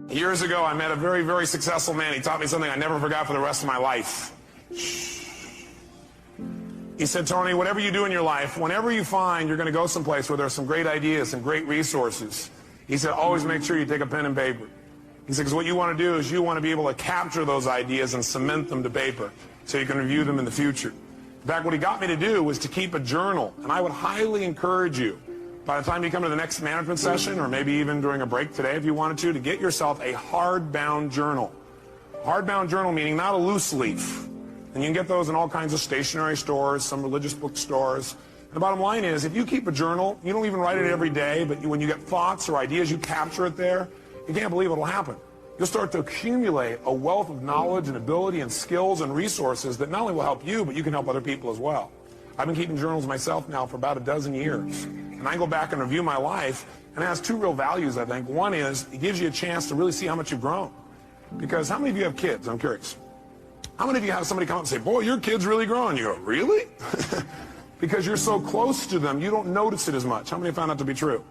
Years ago, I met a very, very successful man. He taught me something I never forgot for the rest of my life. He said, Tony, whatever you do in your life, whenever you find you're going to go someplace where there's some great ideas and great resources, he said, always make sure you take a pen and paper. He said, because what you want to do is you want to be able to capture those ideas and cement them to paper so you can review them in the future. In fact, what he got me to do was to keep a journal. And I would highly encourage you, by the time you come to the next management session, or maybe even during a break today if you wanted to get yourself a hardbound journal. Hardbound journal meaning not a loose leaf. And you can get those in all kinds of stationery stores, some religious bookstores. And the bottom line is, if you keep a journal, you don't even write it every day, but when you get thoughts or ideas, you capture it there. You can't believe what'll happen. You'll start to accumulate a wealth of knowledge and ability and skills and resources that not only will help you, but you can help other people as well. I've been keeping journals myself now for about a dozen years. And I go back and review my life, and it has two real values, I think. One is, it gives you a chance to really see how much you've grown. Because how many of you have kids? I'm curious. How many of you have somebody come up and say, boy, your kid's really grown? You go, really? Because you're so close to them, you don't notice it as much. How many have found that to be true?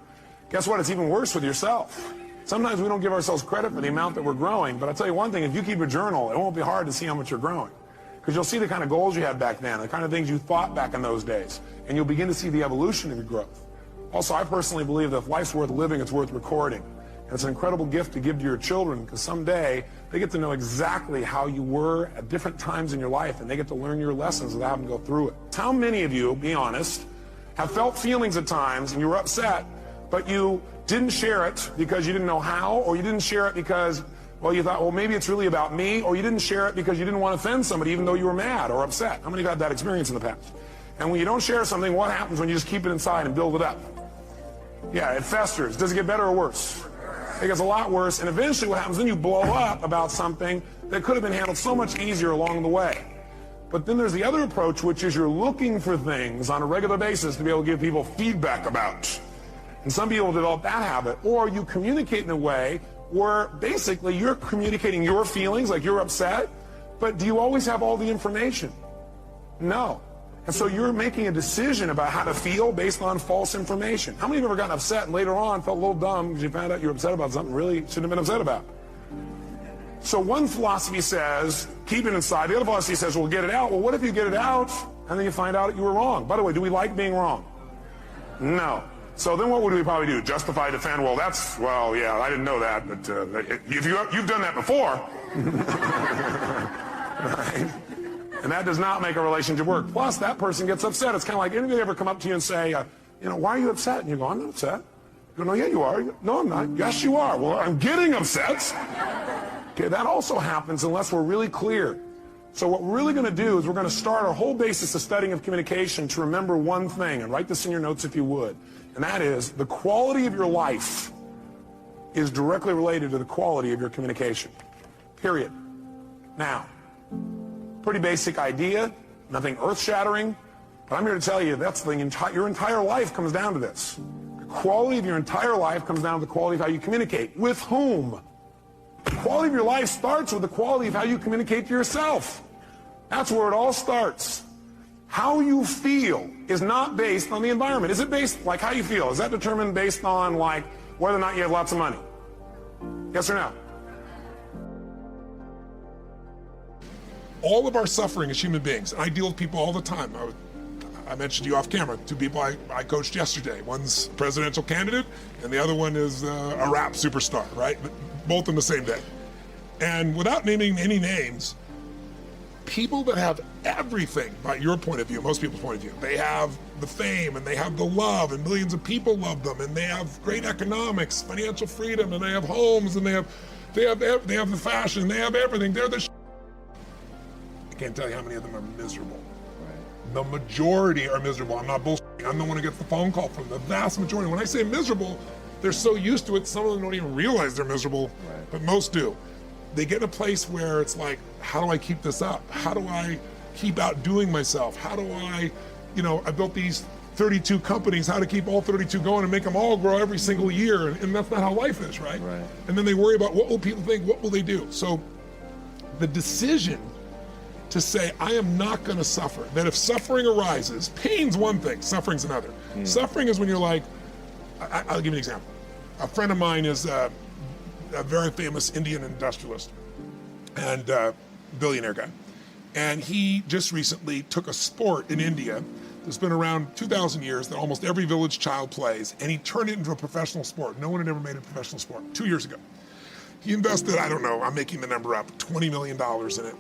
Guess what? It's even worse with yourself. Sometimes we don't give ourselves credit for the amount that we're growing, but I'll tell you one thing, if you keep a journal, it won't be hard to see how much you're growing. Because you'll see the kind of goals you had back then, the kind of things you thought back in those days, and you'll begin to see the evolution of your growth. Also, I personally believe that if life's worth living, it's worth recording. And it's an incredible gift to give to your children, because someday they get to know exactly how you were at different times in your life, and they get to learn your lessons without having to go through it. How many of you, be honest, have felt feelings at times and you were upset, but you didn't share it because you didn't know how, or you didn't share it because, well, you thought, well, maybe it's really about me, or you didn't share it because you didn't want to offend somebody even though you were mad or upset? How many of you had that experience in the past? And when you don't share something, what happens when you just keep it inside and build it up? Yeah, it festers. Does it get better or worse? It gets a lot worse, and eventually what happens, then you blow up about something that could have been handled so much easier along the way. But then there's the other approach, which is you're looking for things on a regular basis to be able to give people feedback about. And some people develop that habit, or you communicate in a way where basically you're communicating your feelings, like you're upset, but do you always have all the information? No. And so you're making a decision about how to feel based on false information. How many of you have ever gotten upset and later on felt a little dumb because you found out you were upset about something really shouldn't have been upset about? So one philosophy says, keep it inside. The other philosophy says, well, get it out. Well, what if you get it out and then you find out you were wrong? By the way, do we like being wrong? No. So then what would we probably do? Justify, defend? Well, yeah, I didn't know that, but if you've done that before. Right? And that does not make a relationship work. Plus, that person gets upset. It's kind of like, anybody ever come up to you and say, why are you upset? And you go, I'm not upset. You go, no, yeah, you are. You go, no, I'm not. Yes, you are. Well, I'm getting upset. Okay, that also happens unless we're really clear. So what we're really going to do is we're going to start our whole basis of studying of communication to remember one thing, and write this in your notes if you would, and that is the quality of your life is directly related to the quality of your communication. Period. Now, pretty basic idea, nothing earth-shattering, but I'm here to tell you that's your entire life comes down to this. The quality of your entire life comes down to the quality of how you communicate. With whom? The quality of your life starts with the quality of how you communicate to yourself. That's where it all starts. How you feel is not based on the environment. Is it based, like how you feel, is that determined based on like whether or not you have lots of money? Yes or no? All of our suffering as human beings, and I deal with people all the time. I mentioned to you off camera, two people I coached yesterday. One's a presidential candidate, and the other one is a rap superstar, right? Both on the same day. And without naming any names, people that have everything, by your point of view, most people's point of view, they have the fame, and they have the love, and millions of people love them, and they have great economics, financial freedom, and they have homes, and they have the fashion, they have everything. They're the I can't tell you how many of them are miserable. Right. The majority are miserable. I'm not bullshitting. I'm the one who gets the phone call from the vast majority. When I say miserable, they're so used to it, some of them don't even realize they're miserable, right. But most do. They get in a place where it's like, how do I keep this up? How do I keep outdoing myself? How do I built these 32 companies, how to keep all 32 going and make them all grow every single year, and that's not how life is, right? And then they worry about what will people think, what will they do? So the decision to say, I am not going to suffer. That if suffering arises, pain's one thing, suffering's another. Suffering is when you're like, I'll give you an example. A friend of mine is a very famous Indian industrialist and billionaire guy. And he just recently took a sport in India that's been around 2,000 years that almost every village child plays, and he turned it into a professional sport. No one had ever made a professional sport 2 years ago. He invested, I don't know, I'm making the number up, $20 million in it.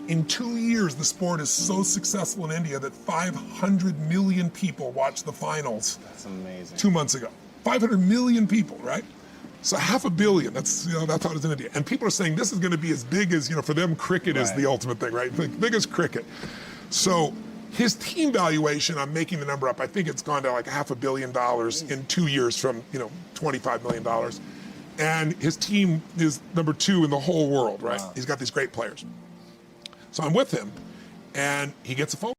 In 2 years, the sport is so successful in India that 500 million people watched the finals. That's amazing. 2 months ago. 500 million people, right? So 500 million, that's how it is in India. And people are saying this is going to be as big as, for them, cricket is the ultimate thing, right? Big as cricket. So his team valuation, I'm making the number up, I think it's gone to like $500 million in 2 years from, $25 million. And his team is number 2 in the whole world, right? Wow. He's got these great players. So I'm with him, and he gets a phone.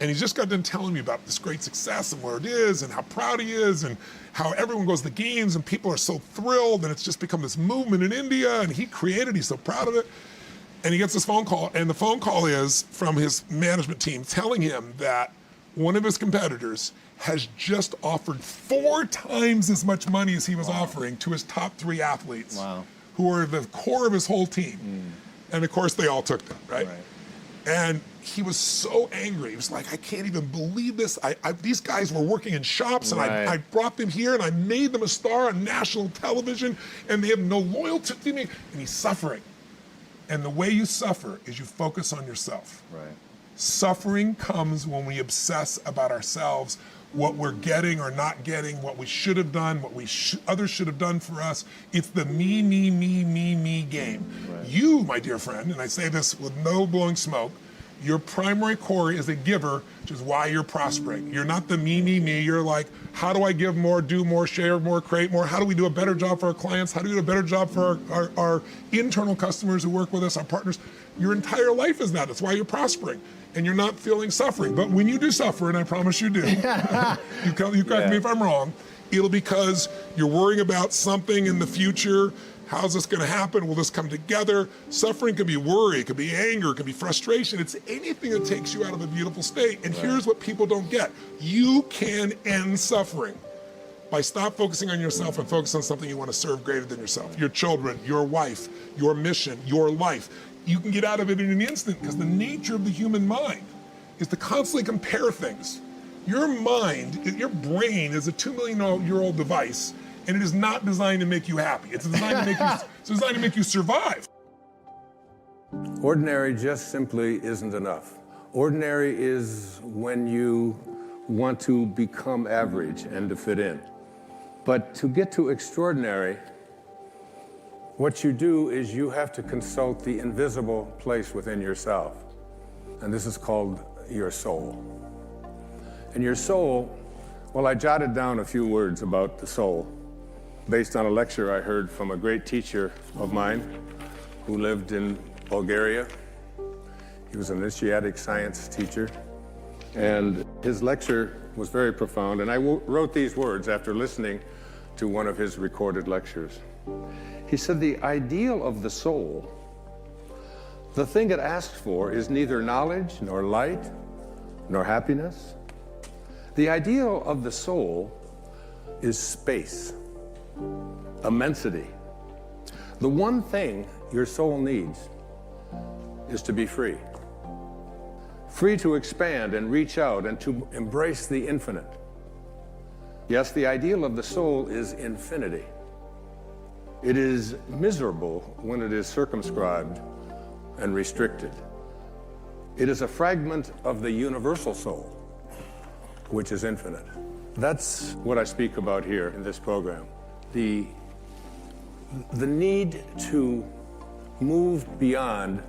And he's just got done telling me about this great success and where it is and how proud he is and how everyone goes to the games and people are so thrilled and it's just become this movement in India and he created, he's so proud of it. And he gets this phone call, and the phone call is from his management team telling him that one of his competitors has just offered 4 times as much money as he was offering to his top 3 athletes, who are the core of his whole team. And of course, they all took them, right? And he was so angry. He was like, I can't even believe this. These guys were working in shops, and I brought them here, and I made them a star on national television, and they have no loyalty to me. And he's suffering. And the way you suffer is you focus on yourself. Suffering comes when we obsess about ourselves, what we're getting or not getting, what we should have done, what others should have done for us. It's the me, me, me, me, me game. You, my dear friend, and I say this with no blowing smoke, your primary core is a giver, which is why you're prospering. You're not the me, me, me. You're like, how do I give more, do more, share more, create more? How do we do a better job for our clients? How do we do a better job for our internal customers who work with us, our partners? Your entire life is that. That's why you're prospering. And you're not feeling suffering. But when you do suffer, and I promise you do, you correct me if I'm wrong, it'll because you're worrying about something in the future. How's this going to happen? Will this come together? Suffering can be worry, it could be anger, it could be frustration. It's anything that takes you out of a beautiful state. And here's what people don't get. You can end suffering by stop focusing on yourself and focus on something you want to serve greater than yourself. Your children, your wife, your mission, your life. You can get out of it in an instant because the nature of the human mind is to constantly compare things. Your mind, your brain is a 2 million year old device, and it is not designed to make you happy. It's designed to make you survive. Ordinary just simply isn't enough. Ordinary is when you want to become average and to fit in. But to get to extraordinary, what you do is you have to consult the invisible place within yourself. And this is called your soul. And your soul, well, I jotted down a few words about the soul based on a lecture I heard from a great teacher of mine who lived in Bulgaria. He was an initiatic science teacher. And his lecture was very profound. And I wrote these words after listening to one of his recorded lectures. He said, the ideal of the soul, the thing it asks for, is neither knowledge, nor light, nor happiness. The ideal of the soul is space, immensity. The one thing your soul needs is to be free. Free to expand and reach out and to embrace the infinite. Yes, the ideal of the soul is infinity. It is miserable when it is circumscribed and restricted. It is a fragment of the universal soul, which is infinite. That's what I speak about here in this program. The need to move beyond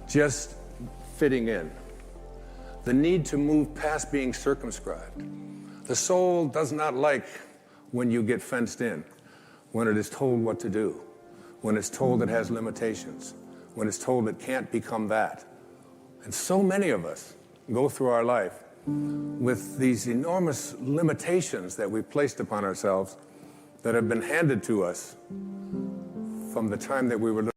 just fitting in. The need to move past being circumscribed. The soul does not like when you get fenced in, when it is told what to do, when it's told it has limitations, when it's told it can't become that. And so many of us go through our life with these enormous limitations that we've placed upon ourselves that have been handed to us from the time that we were little.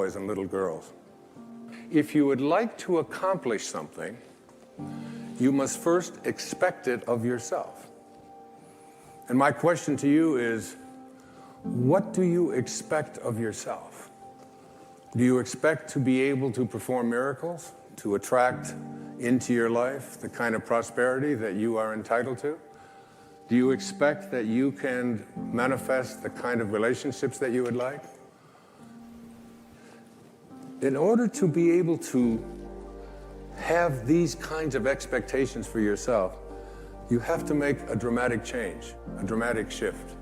boys and little girls. If you would like to accomplish something, you must first expect it of yourself. And my question to you is, what do you expect of yourself? Do you expect to be able to perform miracles, to attract into your life the kind of prosperity that you are entitled to? Do you expect that you can manifest the kind of relationships that you would like? In order to be able to have these kinds of expectations for yourself, you have to make a dramatic change, a dramatic shift.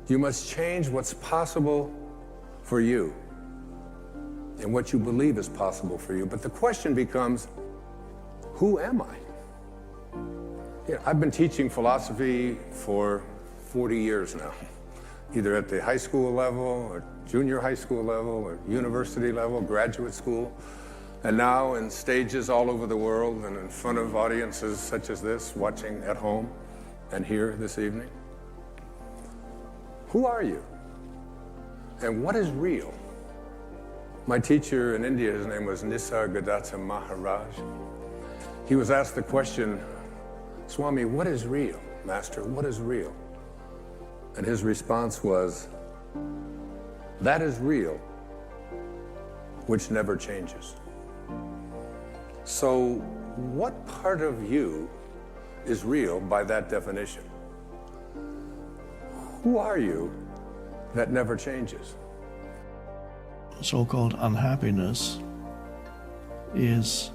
You must change what's possible for you and what you believe is possible for you. But the question becomes, who am I? I've been teaching philosophy for 40 years now, either at the high school level or junior high school level or university level, graduate school, and now in stages all over the world and in front of audiences such as this, watching at home and here this evening. Who are you? And what is real? My teacher in India, his name was Nisargadatta Maharaj. He was asked the question, Swami, what is real? Master, what is real? And his response was, that is real, which never changes. So what part of you is real by that definition? Who are you that never changes? So-called unhappiness is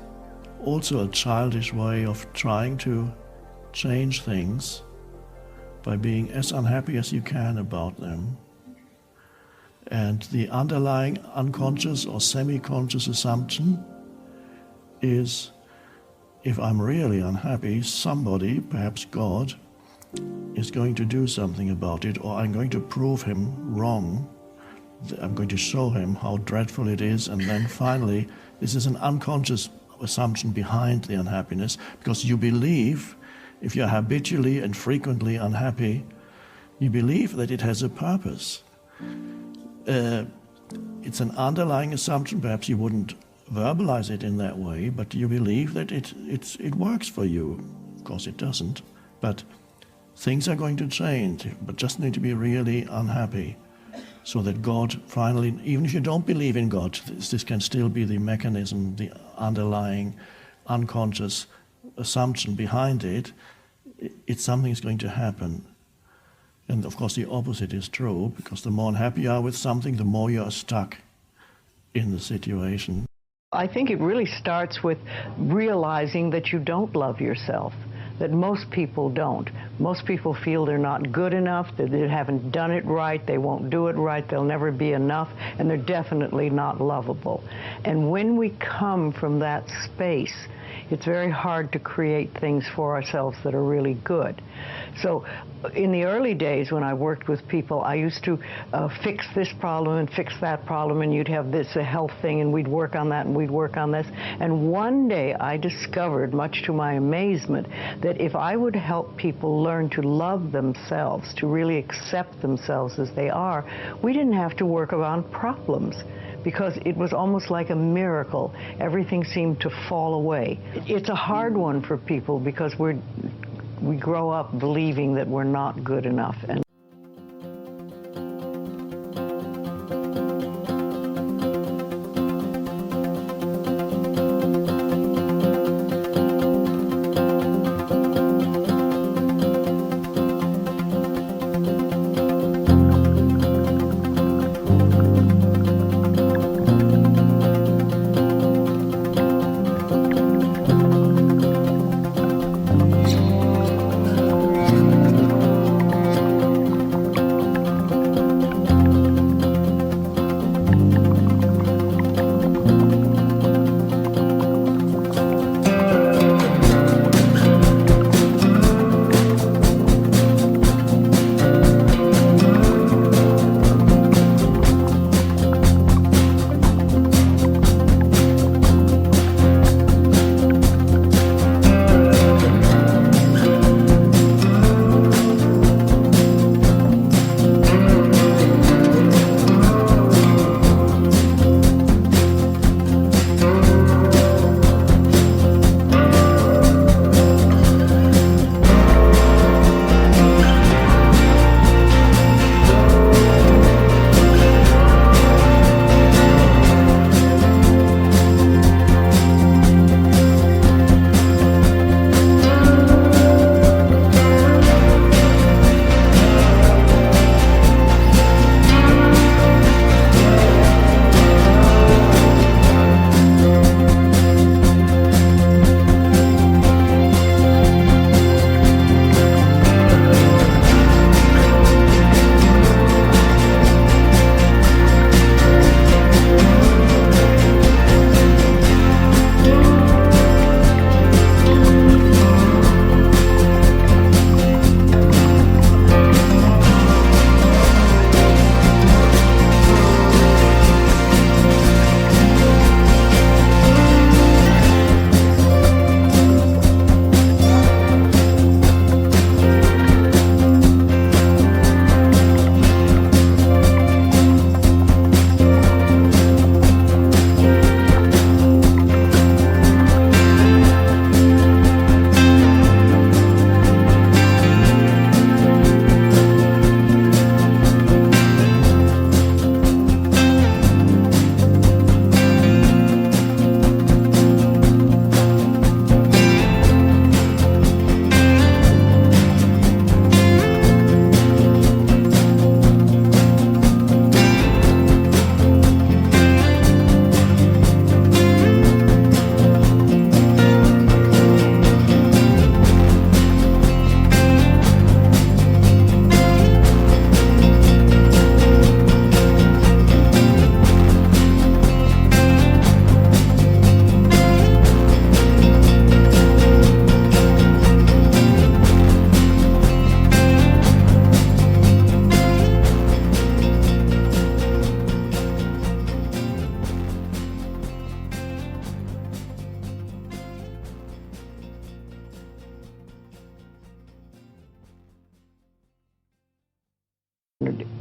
also a childish way of trying to change things by being as unhappy as you can about them. And the underlying unconscious or semi-conscious assumption is, if I'm really unhappy, somebody, perhaps God, is going to do something about it, or I'm going to prove him wrong. I'm going to show him how dreadful it is, and then finally, this is an unconscious assumption behind the unhappiness, because you believe, if you're habitually and frequently unhappy, you believe that it has a purpose. It's an underlying assumption. Perhaps you wouldn't verbalize it in that way, but you believe that it works for you. Of course it doesn't, but things are going to change, but just need to be really unhappy, so that God finally, even if you don't believe in God, this can still be the mechanism, the underlying unconscious assumption behind it. It's something is going to happen. And of course the opposite is true, because the more unhappy you are with something, the more you are stuck in the situation. I think it really starts with realizing that you don't love yourself, that most people don't. Most people feel they're not good enough, that they haven't done it right, they won't do it right, they'll never be enough, and they're definitely not lovable. And when we come from that space, it's very hard to create things for ourselves that are really good. So in the early days when I worked with people, I used to fix this problem and fix that problem, and you'd have this, a health thing, and we'd work on that and we'd work on this. And one day I discovered, much to my amazement, that if I would help people learn to love themselves, to really accept themselves as they are, we didn't have to work around problems, because it was almost like a miracle. Everything seemed to fall away. It's a hard one for people, because we grow up believing that we're not good enough. And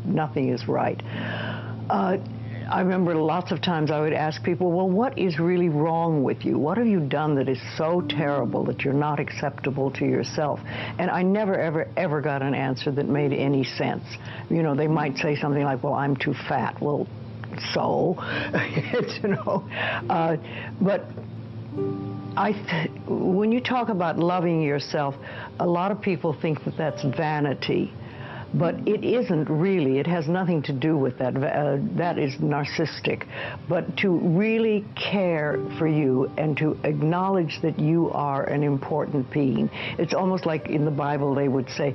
nothing is right. I remember lots of times I would ask people, well, what is really wrong with you? What have you done that is so terrible that you're not acceptable to yourself? And I never, ever got an answer that made any sense. You know, they might say something like, well, I'm too fat. Well, so, you know, but when you talk about loving yourself, a lot of people think that that's vanity. But it isn't really. It has nothing to do with that. That is narcissistic. But to really care for you and to acknowledge that you are an important being. It's almost like in the Bible they would say,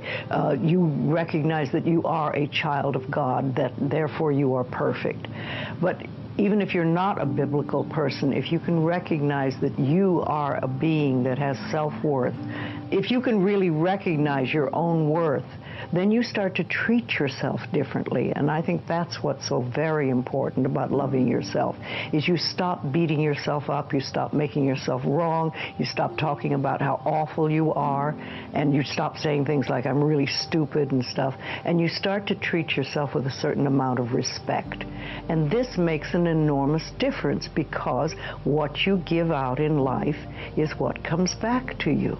you recognize that you are a child of God, that therefore you are perfect. But even if you're not a biblical person, if you can recognize that you are a being that has self-worth, if you can really recognize your own worth, then you start to treat yourself differently. And I think that's what's so very important about loving yourself, is you stop beating yourself up, you stop making yourself wrong, you stop talking about how awful you are, and you stop saying things like, I'm really stupid and stuff, and you start to treat yourself with a certain amount of respect. And this makes an enormous difference, because what you give out in life is what comes back to you.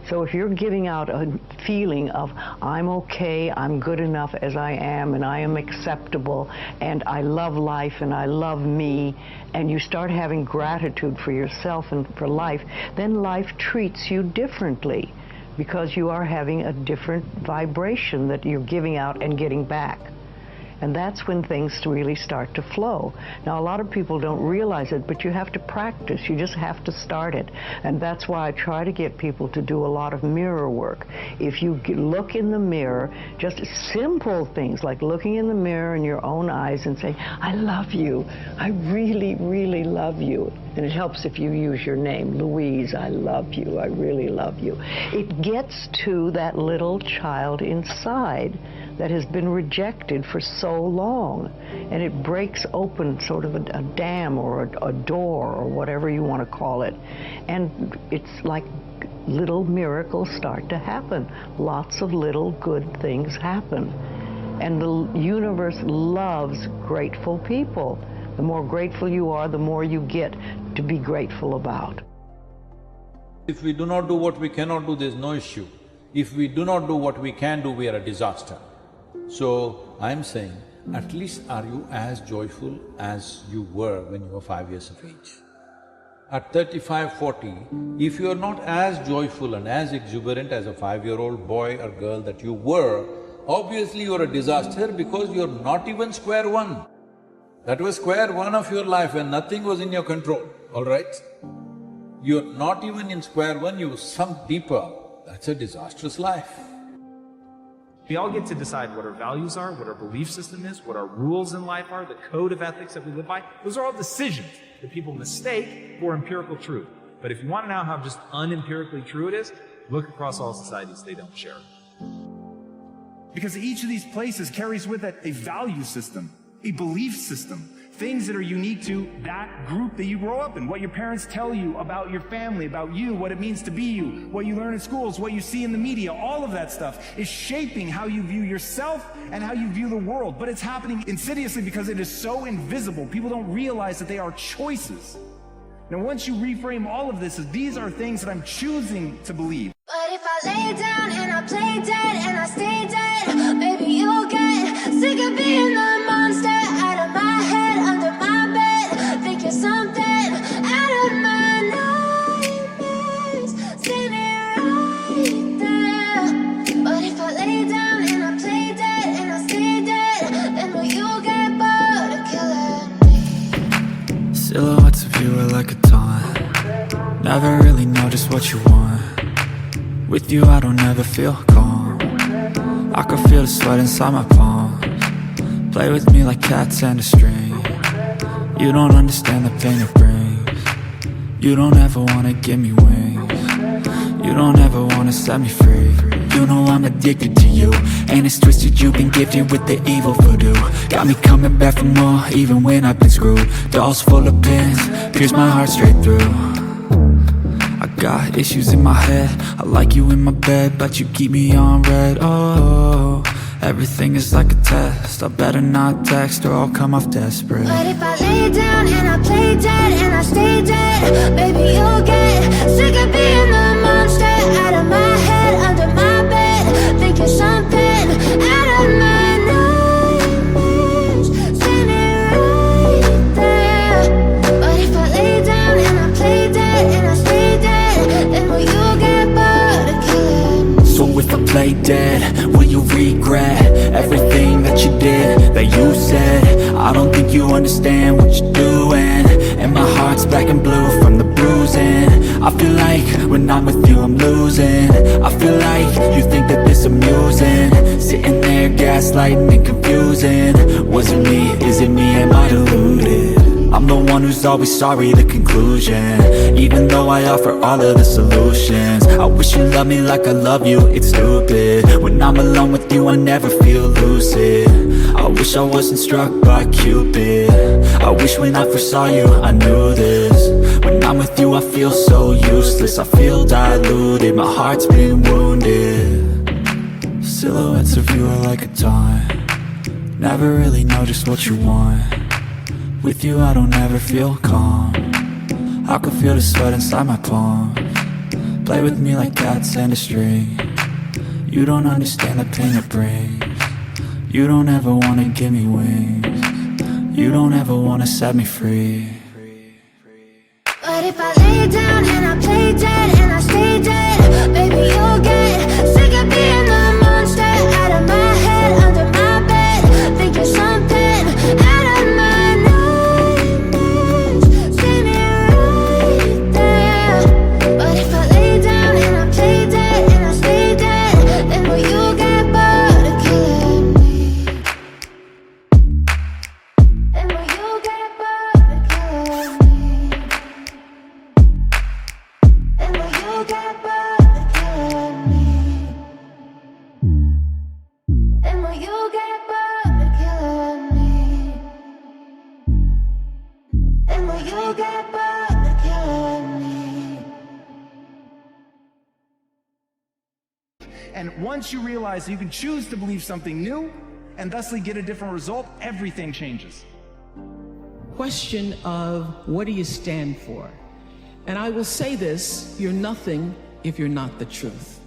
So if you're giving out a feeling of, I'm okay, I'm good enough as I am, and I am acceptable, and I love life, and I love me, and you start having gratitude for yourself and for life, then life treats you differently, because you are having a different vibration that you're giving out and getting back. And that's when things really start to flow. Now, a lot of people don't realize it, but you have to practice. You just have to start it. And that's why I try to get people to do a lot of mirror work. If you look in the mirror, just simple things like looking in the mirror in your own eyes and say, I love you. I really, really love you. And it helps if you use your name, Louise, I love you. I really love you. It gets to that little child inside that has been rejected for so long, and it breaks open sort of a dam or a door or whatever you want to call it, and it's like little miracles start to happen. Lots of little good things happen, and the universe loves grateful people. The more grateful you are, the more you get to be grateful about. If we do not do what we cannot do, there's no issue. If we do not do what we can do, we are a disaster. So, I'm saying, at least are you as joyful as you were when you were 5 years of age? At 35, 40, if you are not as joyful and as exuberant as a 5-year-old boy or girl that you were, obviously you're a disaster, because you're not even square one. That was square one of your life when nothing was in your control, all right? You're not even in square one, you sunk deeper. That's a disastrous life. We all get to decide what our values are, what our belief system is, what our rules in life are, the code of ethics that we live by. Those are all decisions that people mistake for empirical truth. But if you want to know how just unempirically true it is, look across all societies, they don't share it. Because each of these places carries with it a value system, a belief system, things that are unique to that group that you grow up in, what your parents tell you about your family, about you, what it means to be you, what you learn in schools, what you see in the media, all of that stuff is shaping how you view yourself and how you view the world. But it's happening insidiously because it is so invisible. People don't realize that they are choices. Now, once you reframe all of this as these are things that I'm choosing to believe. But if I lay down and I play dead and I stay dead, maybe you'll get sick of being the monster out of my head, under my bed. Think you're something out of my nightmares, standing right there. But if I lay down and I play dead and I stay dead, then will you get bored of killing me? Silhouettes of you are like a taunt. Never really know just what you want. With you I don't ever feel calm. I can feel the sweat inside my palms. Play with me like cats and a string. You don't understand the pain it brings. You don't ever wanna give me wings. You don't ever wanna set me free. You know I'm addicted to you, and it's twisted, you've been gifted with the evil voodoo. Got me coming back for more, even when I've been screwed. Dolls full of pins, pierce my heart straight through. I got issues in my head, I like you in my bed, but you keep me on red, oh. Everything is like a test. I better not text or I'll come off desperate. But if I lay down and I play dead and I stay dead, baby, you'll get sick of being the monster out of my head, under my bed, thinking something out of my nightmares, standing right there. But if I lay down and I play dead and I stay dead, then will you get bored of killing me? So if I play dead, will you regret everything that you did, that you said? I don't think you understand what you're doing, and my heart's black and blue from the bruising. I feel like when I'm with you I'm losing. I feel like you think that this amusing, sitting there gaslighting and confusing. Was it me? Is it me? Am I deluded? I'm the one who's always sorry, the conclusion, even though I offer all of the solutions. I wish you loved me like I love you, it's stupid. When I'm alone with you I never feel lucid. I wish I wasn't struck by Cupid. I wish when I first saw you I knew this. When I'm with you I feel so useless, I feel diluted, my heart's been wounded. Silhouettes of you are like a taunt, never really know just what you want. With you I don't ever feel calm, I can feel the sweat inside my palms. Play with me like cats and a string. You don't understand the pain it brings. You don't ever wanna give me wings. You don't ever wanna set me free. But if I lay down and I play dead and I stay dead, baby, you'll get sick of being the monster out of my head, under my bed, thinking something out of my nightmares, standing right there. But if I lay down and I play dead and I stay dead, then will you get bored of killing me? Then will you get bored of killing me? And will you get bored of killing me? And will you get bored of killing me? And will you get bored of killing me? And once you realize that you can choose to believe something new and thusly get a different result, everything changes. Question of what do you stand for? And I will say this, you're nothing if you're not the truth.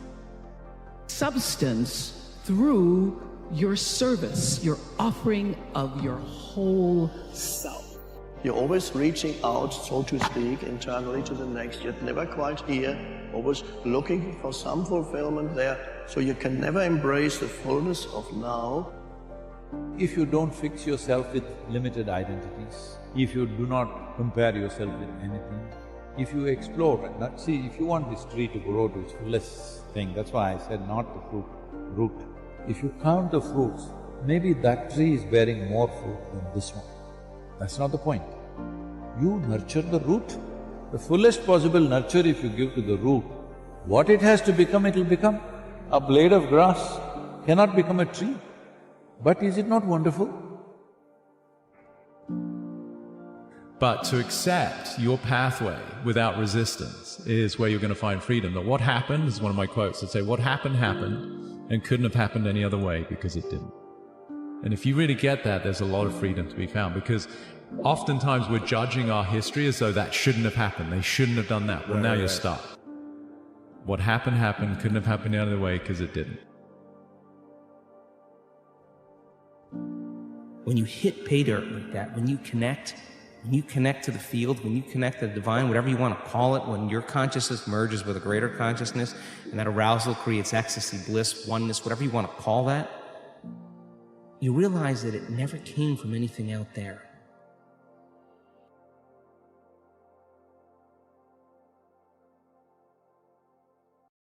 Substance through your service, your offering of your whole self. You're always reaching out, so to speak, internally to the next. You're never quite here, always looking for some fulfillment there, so you can never embrace the fullness of now. If you don't fix yourself with limited identities, if you do not compare yourself with anything, if you explore, see, if you want this tree to grow to its fullest thing, that's why I said not the fruit, root. If you count the fruits, maybe that tree is bearing more fruit than this one. That's not the point. You nurture the root. The fullest possible nurture if you give to the root, what it has to become, it will become. A blade of grass cannot become a tree. But is it not wonderful? But to accept your pathway without resistance is where you're going to find freedom. That what happened is one of my quotes that say, what happened, happened, and couldn't have happened any other way because it didn't. And if you really get that, there's a lot of freedom to be found, because oftentimes we're judging our history as though that shouldn't have happened, they shouldn't have done that. Well, now you're stuck. What happened, happened, couldn't have happened any other way because it didn't. When you hit pay dirt like that, when you connect to the field, when you connect to the divine, whatever you want to call it, when your consciousness merges with a greater consciousness, and that arousal creates ecstasy, bliss, oneness, whatever you want to call that, you realize that it never came from anything out there.